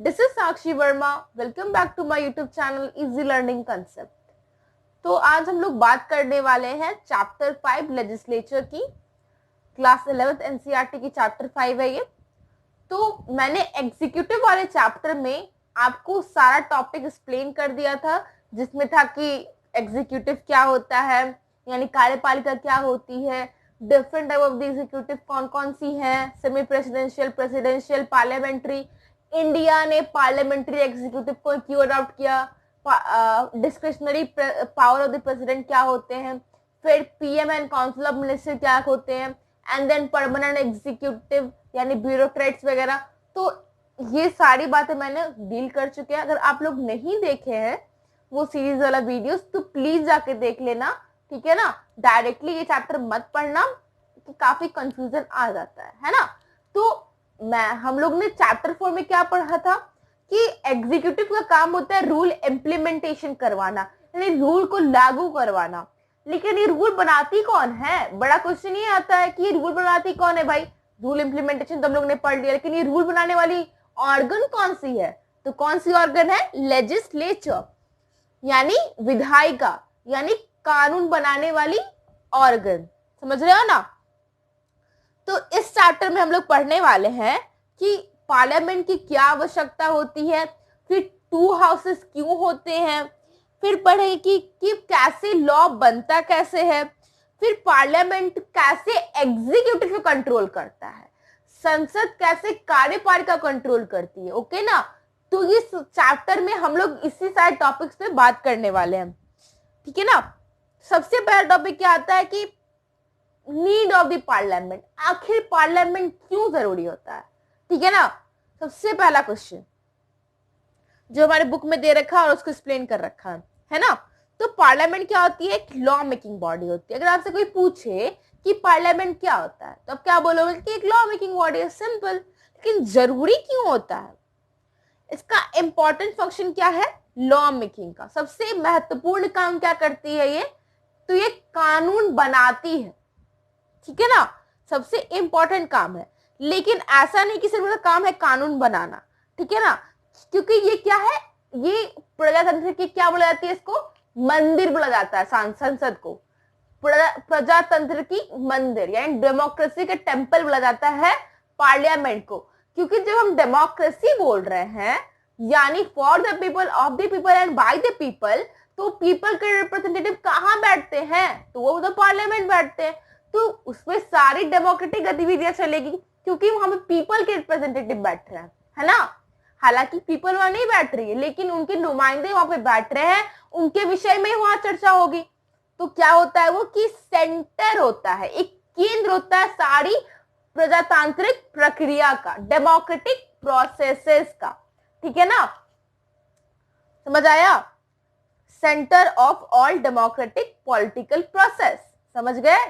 This is Sakshi Verma. Welcome back to my YouTube channel easy learning concept. तो आज हम लोग बात करने वाले हैं चैप्टर 5 लेजिस्लेचर की। क्लास 11th एनसीईआरटी की चैप्टर 5 है ये। तो मैंने एग्जीक्यूटिव वाले चैप्टर में आपको सारा टॉपिक एक्सप्लेन कर दिया था, जिसमें था कि एग्जीक्यूटिव क्या होता है, यानी कार्यपालिका क्या होती है, different type of the executive कौन कौन सी हैं, semi presidential, presidential, parliamentary. India ने पार्लियामेंट्री एग्जीक्यूटिव को क्यों अडॉप्ट किया, discretionary power of the president क्या होते हैं, फिर PM and council of minister क्या होते हैं, एंड देन परमानेंट एग्जीक्यूटिव यानी ब्यूरोक्रेट्स वगैरह। तो ये सारी बातें मैंने डील कर चुके हैं। अगर आप लोग नहीं देखे हैं वो सीरीज वाला वीडियोस तो प्लीज जाके देख लेना, ठीक है ना। डायरेक्टली ये चैप्टर मत पढ़ना कि काफी कंफ्यूजन आ जाता है ना। तो हम लोग ने चैप्टर 4 में क्या पढ़ा था कि एग्जीक्यूटिव का काम होता है रूल इम्प्लीमेंटेशन करवाना, यानी रूल को लागू करवाना। लेकिन ये रूल बनाती कौन है? बड़ा क्वेश्चन ये आता है कि ये रूल बनाती कौन है भाई। रूल इम्प्लीमेंटेशन तो हम लोग ने पढ़ लिया, लेकिन ये रूल बनाने वाली ऑर्गन कौन सी है? तो कौन सी ऑर्गन है? लेजिस्लेचर, यानी विधायिका, यानी कानून बनाने वाली ऑर्गन। समझ रहे हो ना। तो इस चैप्टर में हम लोग पढ़ने वाले हैं कि पार्लियामेंट की क्या आवश्यकता होती है, फिर टू हाउसेस क्यों होते हैं, फिर पढ़े कि कैसे लॉ बनता कैसे है, फिर पार्लियामेंट कैसे एग्जीक्यूटिव को कंट्रोल करता है, संसद कैसे कार्यपालिका कंट्रोल करती है। ओके ना। तो इस चैप्टर में हम लोग इसी सारे टॉपिक्स पे बात करने वाले हैं, ठीक है ना। सबसे पहला टॉपिक क्या आता है कि नीड ऑफ द पार्लियामेंट। आखिर पार्लियामेंट क्यों जरूरी होता है, ठीक है ना। सबसे पहला क्वेश्चन जो हमारे बुक में दे रखा है और उसको एक्सप्लेन कर रखा है ना। तो पार्लियामेंट क्या होती है? एक लॉ मेकिंग बॉडी होती है। अगर आपसे कोई पूछे कि पार्लियामेंट क्या होता है तो आप क्या बोलोगे कि एक लॉ मेकिंग बॉडी है। सिंपल। लेकिन जरूरी क्यों होता है? इसका इंपॉर्टेंट फंक्शन क्या है? लॉ मेकिंग का सबसे महत्वपूर्ण काम क्या करती है ये? तो ये कानून बनाती है, ठीक है ना। सबसे इंपॉर्टेंट काम है। लेकिन ऐसा नहीं कि सिर्फ उसका काम है कानून बनाना, ठीक है ना। क्योंकि ये क्या है? ये प्रजातंत्र की क्या बोला जाती है? इसको मंदिर बोला जाता है। संसद को प्रजातंत्र की मंदिर यानी डेमोक्रेसी के टेंपल बोला जाता है पार्लियामेंट को। क्योंकि जब हम डेमोक्रेसी बोल रहे हैं यानी for the people, of the people and by the people, तो पीपल के रिप्रेजेंटेटिव कहाँ बैठते हैं? तो वो तो पार्लियामेंट बैठते हैं। तो उसमें सारी डेमोक्रेटिक गतिविधियां चलेगी क्योंकि वहां पे पीपल के रिप्रेजेंटेटिव बैठ रहे हैं, है ना। हालांकि पीपल वहां नहीं बैठ रही है, लेकिन उनके नुमाइंदे वहां पे बैठ रहे हैं, उनके विषय में वहां चर्चा होगी। तो क्या होता है वो कि सेंटर होता है, एक केंद्र होता है सारी प्रजातांत्रिक प्रक्रिया का, डेमोक्रेटिक प्रोसेसेस का, ठीक है ना। समझ आया? Centre of all democratic political process. समझ गए?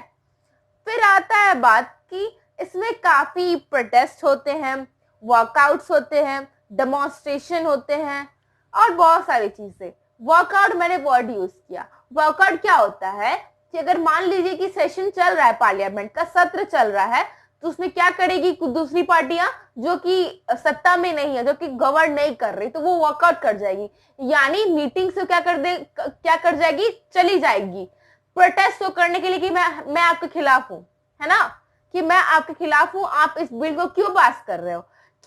फिर आता है बात कि इसमें काफी प्रोटेस्ट होते हैं, वॉकआउट्स होते हैं, डेमोन्स्ट्रेशन होते हैं और बहुत सारी चीजें। वॉकआउट मैंने वर्ड यूज किया। वॉकआउट क्या होता है कि अगर मान लीजिए कि सेशन चल रहा है, पार्लियामेंट का सत्र चल रहा है, तो उसमें क्या करेगी दूसरी पार्टियां जो कि सत्ता में नहीं है, जो कि गवर्न नहीं कर रही, तो वो वॉकआउट कर जाएगी, यानी मीटिंग से क्या कर जाएगी? चली जाएगी। प्रोटेस्ट करने के लिए कि मैं आपके खिलाफ हूं, है ना, कि मैं आपके खिलाफ हूं, आप इस बिल को क्यों पास कर रहे हो।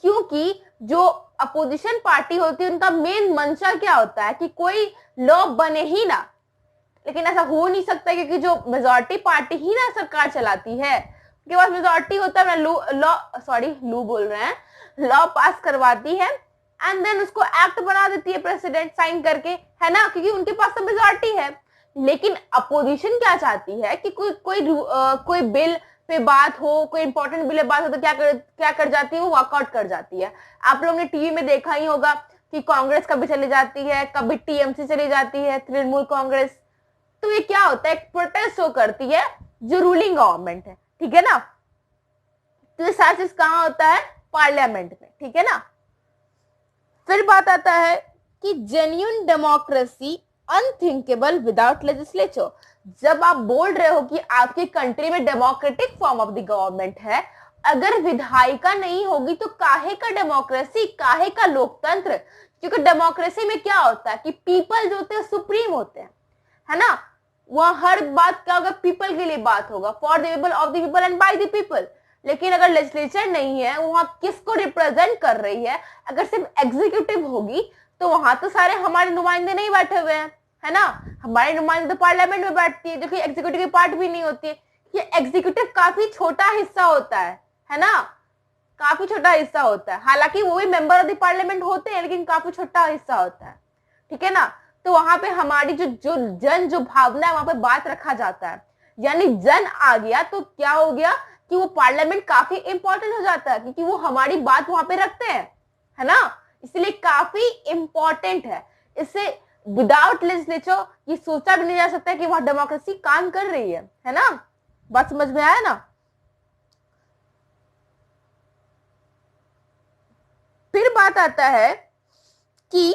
क्योंकि जो अपोजिशन पार्टी होती है उनका मेन मंशा क्या होता है कि कोई लॉ बने ही ना। लेकिन ऐसा हो नहीं सकता क्योंकि जो मेजॉरिटी पार्टी ही ना सरकार चलाती है, उनके पास मेजॉरिटी होता है, लॉ पास करवाती है एंड देन उसको एक्ट बना देती है प्रेसिडेंट साइन करके, है ना, क्योंकि उनके पास तो मेजॉरिटी है। लेकिन अपोजिशन क्या चाहती है कि कोई बिल पे बात हो, कोई इंपॉर्टेंट बिल पे बात हो तो क्या कर जाती है? वो वॉकआउट कर जाती है। आप लोगों ने टीवी में देखा ही होगा कि कांग्रेस कभी चली जाती है, कभी टीएमसी चली जाती है, तृणमूल कांग्रेस। तो ये क्या होता है? एक प्रोटेस्ट शो करती है जो रूलिंग गवर्नमेंट है, ठीक है ना। तो ये सारा चीज कहां होता है? पार्लियामेंट में, ठीक है ना। फिर बात आता है कि genuine democracy unthinkable without legislature. जब आप बोल रहे हो कि आपकी कंट्री में democratic form of the government है, अगर विधायिका नहीं होगी तो काहे का डेमोक्रेसी, काहे का लोकतंत्र। क्योंकि डेमोक्रेसी में क्या होता है कि पीपल जो होते हैं सुप्रीम होते हैं, है ना। वहां हर बात क्या होगा, पीपल के लिए बात होगा, for the people, of the people and by the people. लेकिन अगर लेजिस्लेचर नहीं है, वहां किसको रिप्रेजेंट कर रही है, अगर सिर्फ एग्जीक्यूटिव होगी तो वहां तो सारे हमारे नुमाइंदे नहीं बैठे हुए हैं, है ना। हमारे नुमाइंदे तो पार्लियामेंट में बैठती है, जो कि एग्जीक्यूटिव की पार्ट भी नहीं होती है। ये एग्जीक्यूटिव काफी छोटा हिस्सा होता है ना, काफी छोटा हिस्सा होता है। हालांकि वो भी मेंबर ऑफ द पार्लियामेंट होते हैं, लेकिन काफी छोटा हिस्सा होता है, ठीक है ना। तो वहां पे हमारी जो भावना है वहां पे बात रखा जाता है। यानी जन आ गया तो क्या हो गया कि वो पार्लियामेंट काफी इंपॉर्टेंट हो जाता है, क्योंकि वो हमारी बात वहां पे रखते हैं, है ना। इसलिए काफी इंपॉर्टेंट है। इससे विदाउट लेजिस्लेचर ये सोचा भी नहीं जा सकता कि वहां डेमोक्रेसी काम कर रही है ना। बात समझ में आया ना। फिर बात आता है कि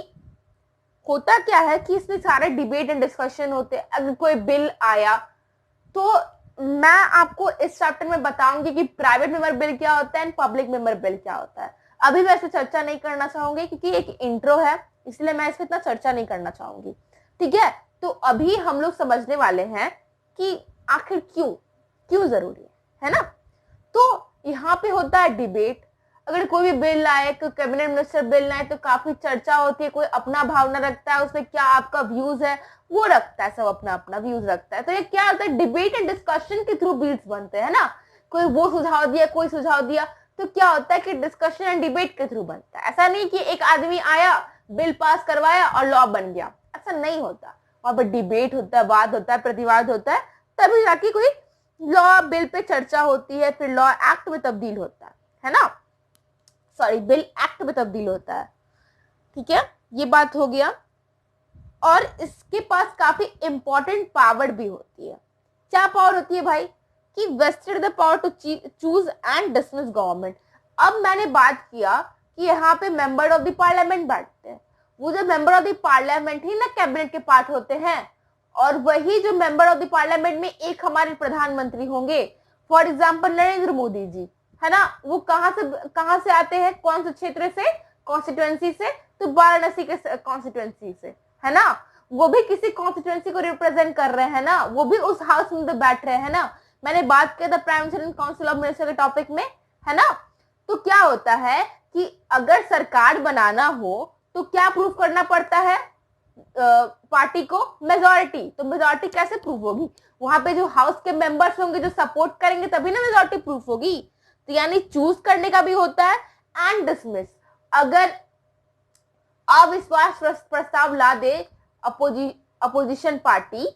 होता क्या है कि इसमें सारे डिबेट एंड डिस्कशन होते हैं। अगर कोई बिल आया तो मैं आपको इस चैप्टर में बताऊंगी कि प्राइवेट मेंबर बिल क्या होता है एंड पब्लिक मेंबर बिल क्या होता है। अभी मैं इस पर चर्चा नहीं करना चाहूंगी क्योंकि एक इंट्रो है, इसलिए मैं इस पर इतना चर्चा नहीं करना चाहूंगी, ठीक है। तो अभी हम लोग समझने वाले हैं कि आखिर क्यों जरूरी है ना। तो यहाँ पे होता है डिबेट। अगर कोई भी बिल आए, कोई कैबिनेट मिनिस्टर बिल आए तो काफी चर्चा होती है, कोई अपना भावना रखता है, उसमें क्या आपका व्यूज है वो रखता है, सब अपना अपना व्यूज रखता है। तो ये क्या होता है, डिबेट एंड डिस्कशन के थ्रू बिल्स बनते हैं ना। कोई वो सुझाव दिया, कोई सुझाव दिया, तो क्या होता है कि डिस्कशन एंड डिबेट के थ्रू बनता है। ऐसा नहीं कि एक आदमी आया, बिल पास करवाया और लॉ बन गया, ऐसा नहीं होता। वहां पर डिबेट होता है, वाद होता है, प्रतिवाद होता है, तभी जाके कोई लॉ बिल पे चर्चा होती है, फिर लॉ एक्ट में तब्दील होता है ना। सॉरी, बिल एक्ट में तब्दील होता है, ठीक है। ये बात हो गया। और इसके पास काफी इंपॉर्टेंट पावर भी होती है। क्या पावर होती है भाई, कि vested the power to choose and dismiss government. अब मैंने बात किया कि यहाँ पे मेंबर ऑफ द पार्लियामेंट बैठते हैं। वो जो मेंबर ऑफ द पार्लियामेंट ही ना कैबिनेट के पार्ट होते हैं, और वही जो मेंबर ऑफ द पार्लियामेंट में एक हमारे प्रधानमंत्री होंगे, फॉर एग्जाम्पल नरेंद्र मोदी जी, है ना। वो कहां से आते हैं, कौन से क्षेत्र से, कॉन्स्टिट्यूएंसी से, तो वाराणसी के कॉन्स्टिट्यूएंसी से, है ना। वो भी किसी कॉन्स्टिट्यूएंसी को रिप्रेजेंट कर रहे हैं ना, वो भी उस हाउस में बैठ रहे हैं ना। मैंने बात किया था prime minister and council of minister के टॉपिक में, है ना। तो क्या होता है कि अगर सरकार बनाना हो तो क्या प्रूफ करना पड़ता है पार्टी को, मेजॉरिटी। तो मेजॉरिटी कैसे प्रूफ होगी, वहां पे जो हाउस के मेंबर्स होंगे जो सपोर्ट करेंगे तभी ना मेजॉरिटी प्रूफ होगी। तो यानी चूज करने का भी होता है एंड डिसमिस। अगर अविश्वास प्रस्ताव ला दे अपोजिशन पार्टी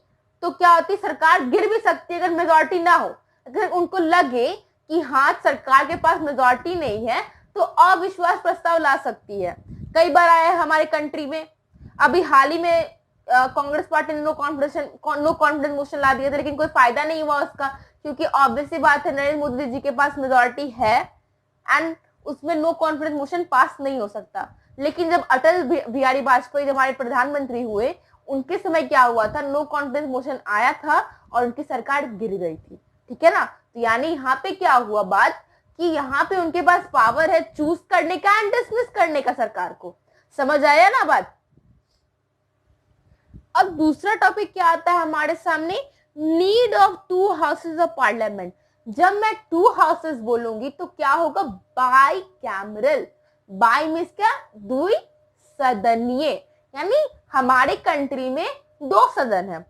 तो क्या होती, सरकार गिर भी सकती है अगर मेजॉरिटी ना हो। अगर उनको लगे कि हाँ सरकार के पास मेजॉरिटी नहीं है तो अविश्वास प्रस्ताव ला सकती है। कई बार आया है हमारे कंट्री में। अभी हाल ही में कांग्रेस पार्टी ने नो कॉन्फिडेंस मोशन ला दिया था, लेकिन कोई फायदा नहीं हुआ उसका, क्योंकि ऑब्वियसली बात है नरेंद्र मोदी जी के पास मेजॉरिटी है एंड उसमें नो कॉन्फिडेंस मोशन पास नहीं हो सकता। लेकिन जब अटल बिहारी वाजपेयी जब हमारे प्रधानमंत्री हुए, उनके समय क्या हुआ था, नो कॉन्फिडेंस मोशन आया था और उनकी सरकार गिर गई थी, ठीक है ना। तो यानी यहाँ पे क्या हुआ बात, कि यहाँ पे उनके पास पावर है चूज करने का एंड डिसमिस करने का सरकार को। समझ आया ना बात। अब दूसरा टॉपिक क्या आता है हमारे सामने, need of to houses of parliament. जब मैं टू हाउसेज बोलूंगी तो क्या होगा, बाई कैमरल। बाई मीन्स क्या, द्वि सदनीय। यानी हमारे कंट्री में दो सदन है,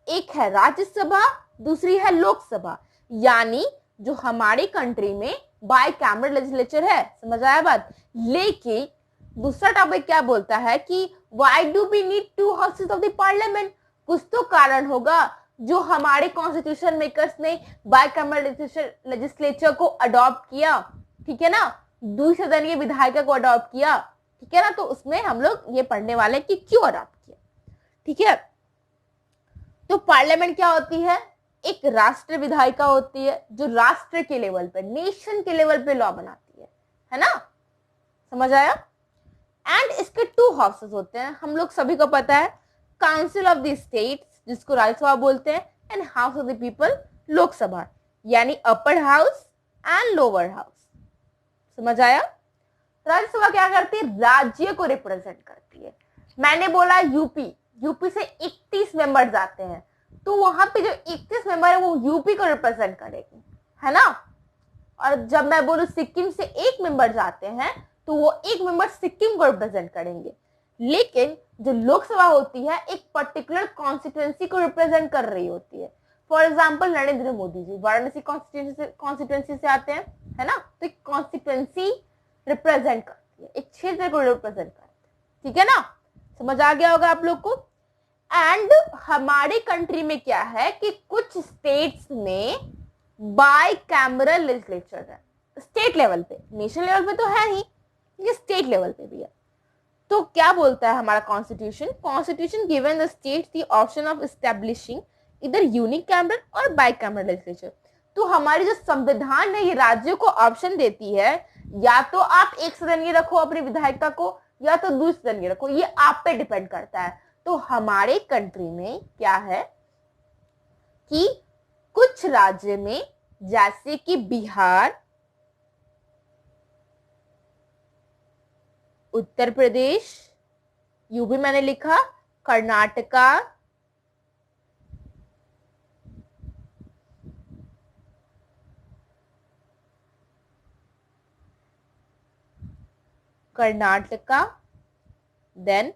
एक है राज्यसभा, दूसरी है लोकसभा। यानी जो हमारी कंट्री में बाई कैमरल लेजिस्लेचर है। समझ आया बात। लेकिन दूसरा टॉपिक क्या बोलता है कि why do we need two houses of the parliament. कुछ तो कारण होगा जो हमारे कॉन्स्टिट्यूशन मेकर्स ने बाई कैमरल लेजिस्लेचर को अडॉप्ट किया, ठीक है ना, द्विसदनीय विधायिका को अडॉप्ट किया, ठीक है ना। तो उसमें हम लोग ये पढ़ने वाले कि क्यों अडॉप्ट किया, ठीक है। तो पार्लियामेंट क्या होती है, एक राष्ट्र विधायिका होती है जो राष्ट्र के लेवल पे, नेशन के लेवल पे लॉ बनाती है ना। समझ आया। एंड इसके टू हाउसेस होते हैं, हम लोग सभी को पता है, काउंसिल ऑफ द स्टेट्स जिसको राज्यसभा बोलते हैं, and house of the people Lok Sabha. यानी upper house and lower house. समझ आया? राज्यसभा क्या करती है? राज्य को रिप्रेजेंट करती है। मैंने बोला यूपी, यूपी से 31 मेंबर्स आते हैं, तो वहां पे जो 31 मेंबर है वो यूपी को रिप्रेजेंट करेगी, है ना। और जब मैं बोलूं सिक्किम से 1 मेंबर जाते हैं तो वो 1 मेंबर सिक्किम को रिप्रेजेंट करेंगे। लेकिन जो लोकसभा होती है एक पर्टिकुलर कॉन्स्टिट्यूएंसी को रिप्रेजेंट कर रही होती है। For example Narendra Modi ji Varanasi constituency से आते हैं, है ना, तो एक कॉन्स्टिट्यूएंसी रिप्रेजेंट करती है, एक क्षेत्र को रिप्रेजेंट करती है, ठीक है ना। समझ आ गया होगा आप लोग को। एंड हमारे कंट्री में क्या है कि कुछ स्टेट्स में बाय कैमरल लेजिस्लेचर है, स्टेट लेवल पे, नेशनल लेवल पे तो है ही, ये स्टेट लेवल पे भी है। तो क्या बोलता है हमारा constitution? Constitution given the state the option of establishing इधर यूनिक कैमरल और बाय कैमरल लेजिस्लेचर। तो हमारी जो संविधान है ये राज्यों को ऑप्शन देती है, या तो आप एक सदनीय रखो अपनी विधायिका को, या तो दूसरे सदनीय रखो, ये आप पे डिपेंड करता है। तो हमारे कंट्री में क्या है कि कुछ राज्य में जैसे कि बिहार, उत्तर प्रदेश, यूपी मैंने लिखा, कर्नाटका, देन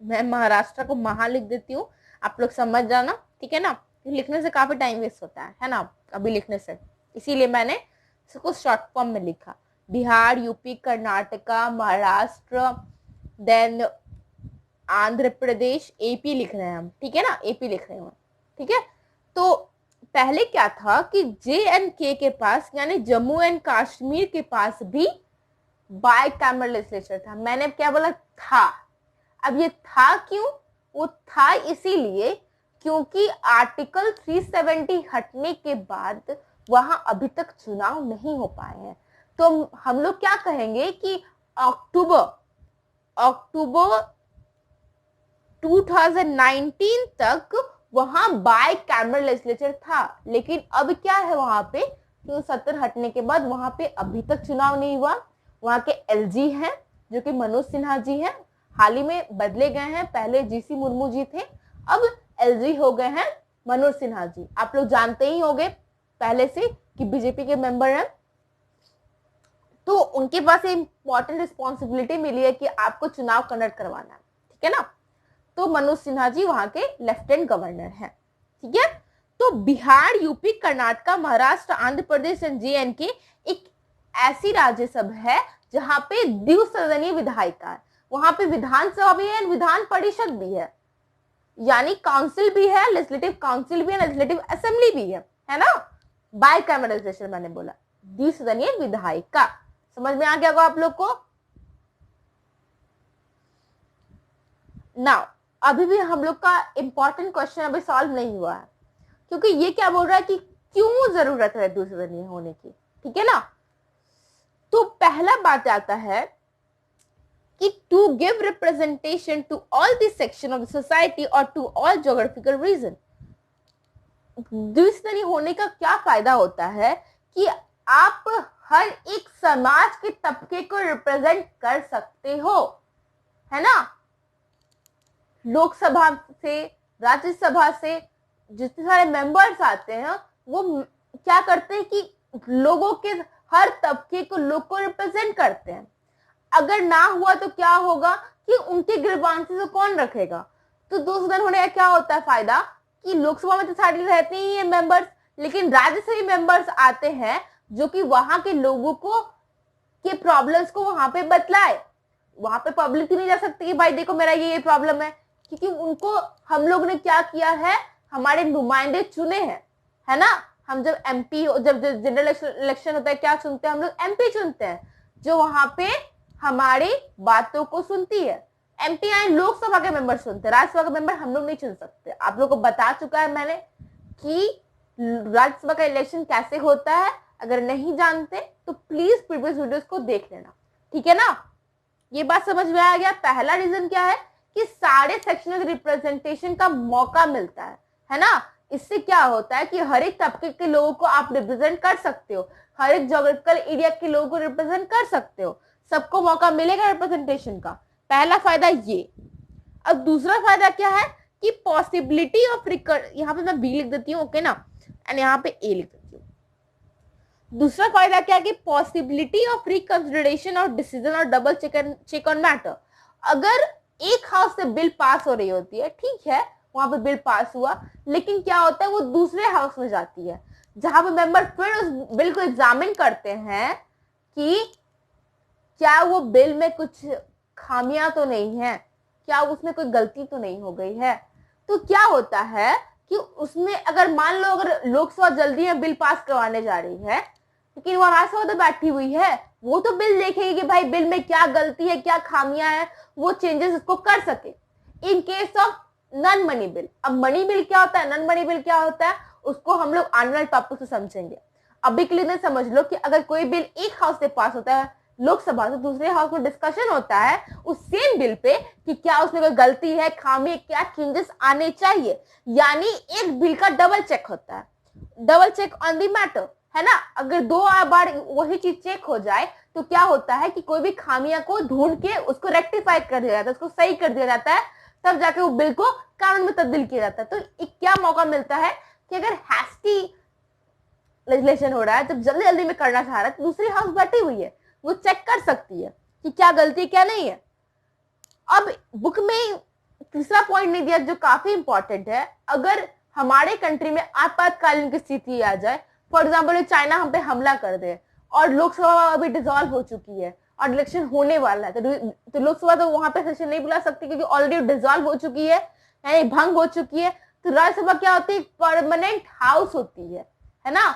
मैं महाराष्ट्र को महा लिख देती हूँ, आप लोग समझ जाना, ठीक है ना। लिखने से काफी टाइम वेस्ट होता है ना अभी लिखने से, इसीलिए मैंने इसको शॉर्ट फॉर्म में लिखा। Bihar, UP, Karnataka, Maharashtra, then Andhra Pradesh, AP लिख रहे हैं हम, ठीक है ना, एपी लिख रहे हैं, ठीक है। तो पहले क्या था कि JNK के पास यानी जम्मू एंड कश्मीर के पास भी बाय कैमरल लेजिस्लेचर था। मैंने क्या बोला? था। अब ये था क्यों? वो था इसीलिए क्योंकि आर्टिकल 370 हटने के बाद वहां अभी तक चुनाव नहीं हो पाए हैं। तो हम लोग क्या कहेंगे कि अक्टूबर 2019 तक वहां बाय कैमरल लेजिस्लेचर था, लेकिन अब क्या है वहां पे 270 हटने के बाद वहां पे अभी तक चुनाव नहीं हुआ। वहां के LG हैं जो कि मनोज सिन्हा जी हैं, हाल ही में बदले गए हैं, पहले GC मुर्मू जी थे, अब LG हो गए हैं मनोज सिन्हा जी। आप लोग जानते ही होंगे पहले से कि बीजेपी के मेंबर हैं, तो उनके पास इंपॉर्टेंट रिस्पॉन्सिबिलिटी मिली है कि आपको चुनाव कंडक्ट करवाना है, ठीक है ना। तो मनोज सिन्हा जी वहां के लेफ्टिनेंट गवर्नर हैं, ठीक है। तो Bihar, UP, Karnataka, Maharashtra, Andhra Pradesh and JNK एक ऐसी राज्यसभा है जहां पे द्विसदनीय विधायिका है। वहां पे विधानसभा भी है, विधान परिषद भी है, यानी काउंसिल भी है, लेजिस्लेटिव काउंसिल भी है, लेजिस्लेटिव असेंबली भी है ना। बाय कैमरलाइजेशन मैंने बोला, द्विसदनीय विधायिका। समझ में आ गया होगा आप लोग को। नाउ अभी भी हम लोग का इंपॉर्टेंट क्वेश्चन अभी सॉल्व नहीं हुआ है, क्योंकि ये क्या बोल रहा है कि क्यों जरूरत है द्विसदनीय होने की, ठीक है ना। तो पहला बात आता है कि to give representation to all this section of the society और टू ऑल ज्योग्राफिकल रीजन। द्विसदनीय होने का क्या फायदा होता है कि आप हर एक समाज के तबके को रिप्रेजेंट कर सकते हो, है ना। लोकसभा से, राज्यसभा से जितने सारे मेंबर्स आते हैं वो क्या करते हैं कि लोगों के हर तबके को, लोग को रिप्रेजेंट करते हैं। अगर ना हुआ तो क्या होगा कि उनके ग्रीवांसेस को कौन रखेगा। तो द्विसदन होने का क्या होता है फायदा कि लोकसभा में तो सारे रहते ही हैं मेंबर्स, लेकिन राज्य से भी मेंबर्स आते हैं जो कि वहां के लोगों को के प्रॉब्लम्स को वहां पे बतलाए। वहां पे पब्लिक नहीं जा सकती कि भाई देखो मेरा ये प्रॉब्लम है, क्योंकि उनको हम लोग ने क्या किया है, हमारे नुमाइंदे चुने हैं, है ना। हम जब MP जब जनरल इलेक्शन होता है क्या चुनते हैं हम लोग? MP चुनते हैं, जो वहां पे हमारी बातों को सुनती है। MP आए लोकसभा के मेंबर चुनते हैं, राज्यसभा के मेंबर हम लोग नहीं चुन सकते। आप लोग को बता चुका है मैंने कि राज्यसभा का इलेक्शन कैसे होता है। अगर नहीं जानते तो प्लीज प्रीवियस वीडियोस को देख लेना, ठीक है ना। ये बात समझ में आ गया। पहला रीजन क्या है कि सारे सेक्शनल रिप्रेजेंटेशन का मौका मिलता है ना। इससे क्या होता है कि हर एक तबके के लोगों को आप रिप्रेजेंट कर सकते हो, हर एक ज्योग्राफिकल एरिया के लोगों को रिप्रेजेंट कर सकते हो, सबको मौका मिलेगा रिप्रेजेंटेशन का। पहला फायदा ये। अब दूसरा फायदा क्या है कि पॉसिबिलिटी ऑफ यहाँ पे मैं बी लिख देती हूँ, ओके ना, एंड यहाँ पे ए लिख देती हूँ। दूसरा फायदा क्या है कि पॉसिबिलिटी ऑफ रिकंसिडरेशन और डिसीजन और डबल चेक ऑन मैटर। अगर एक हाउस से बिल पास हो रही होती है, ठीक है, वहां पे बिल पास हुआ, लेकिन क्या होता है वो दूसरे हाउस में जाती है, जहां पे मेंबर फिर उस बिल को एग्जामिन करते हैं कि क्या वो बिल में कुछ खामियां तो नहीं है, क्या उसमें कोई गलती तो नहीं हो गई है। तो क्या होता है कि उसमें अगर मान लो अगर लोकसभा जल्दी में बिल पास करवाने जा रही है, लेकिन वो राज्यसभा तो बैठी हुई है, वो तो बिल देखेगी कि भाई बिल में क्या गलती है, क्या खामियां है, वो चेंजेस उसको कर सके। In case of non money bill, अब मनी बिल क्या होता है, नॉन मनी बिल क्या होता है, उसको हम लोग आने वाले टॉपिक से समझेंगे। अभी के लिए समझ लो कि अगर कोई बिल एक हाउस से पास होता है लोकसभा से, दूसरे हाउस में डिस्कशन होता है उस सेम बिल पे कि क्या उसमें कोई गलती है, खामी, क्या चेंजेस आने चाहिए, यानी एक बिल का डबल चेक होता है, double check on the matter, है ना। अगर दो बार वही चीज चेक हो जाए तो क्या होता है कि कोई भी खामियां को ढूंढ के उसको रेक्टिफाई कर दिया जाता है, उसको सही कर दिया जाता है, तब जाके वो बिल को कानून में तब्दील किया जाता है। तो एक क्या मौका मिलता है कि अगर हैस्टी लेजिस्लेशन हो रहा है, जब जल्दी जल्दी में करना चाह रहा है, तो दूसरी हाउस बैठी हुई है, वो चेक कर सकती है कि क्या गलती क्या नहीं है। अब बुक में तीसरा पॉइंट नहीं दिया जो काफी इंपॉर्टेंट है, अगर हमारे कंट्री में आपातकालीन की स्थिति आ जाए, फॉर एग्जाम्पल चाइना हम पे हमला कर दे और लोकसभा अभी डिसॉल्व हो चुकी है और इलेक्शन होने वाला है, तो लोकसभा तो वहां पे सेशन नहीं बुला सकती क्योंकि ऑलरेडी डिसॉल्व हो चुकी है, यानी भंग हो चुकी है। तो राज्यसभा क्या होती है, परमानेंट हाउस होती है ना,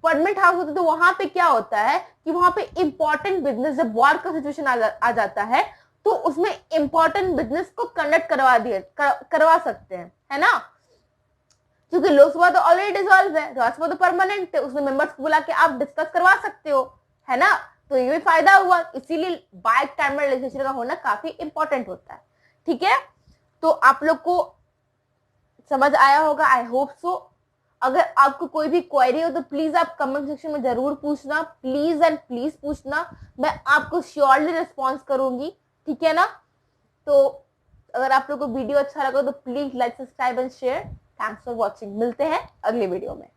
परमानेंट हाउस होती है। तो वहां पे क्या होता है कि वहां पे इंपॉर्टेंट बिजनेस, जब वॉर का सिचुएशन आ जाता है तो उसमें इंपॉर्टेंट बिजनेस को कंडक्ट करवा सकते हैं, है ना। क्योंकि लोकसभा तो ऑलरेडी डिसॉल्व है, राज्यसभा तो परमानेंट है, उसमें मेंबर्स को बुला के आप डिस्कस करवा सकते हो, है ना। तो ये भी फायदा हुआ, इसीलिए बाइक टाइमर लेजिस्लेचर का होना काफी इंपॉर्टेंट होता है। ठीक है, तो आप लोग को समझ आया होगा, आई होप सो। अगर आपको कोई भी क्वेरी हो तो प्लीज आप कमेंट सेक्शन में जरूर पूछना, प्लीज एंड प्लीज पूछना, मैं आपको श्योरली रिस्पॉन्स करूंगी, ठीक है ना। तो अगर आप लोग को वीडियो अच्छा लगा तो please like, subscribe and share. Thanks for watching, मिलते हैं अगले वीडियो में।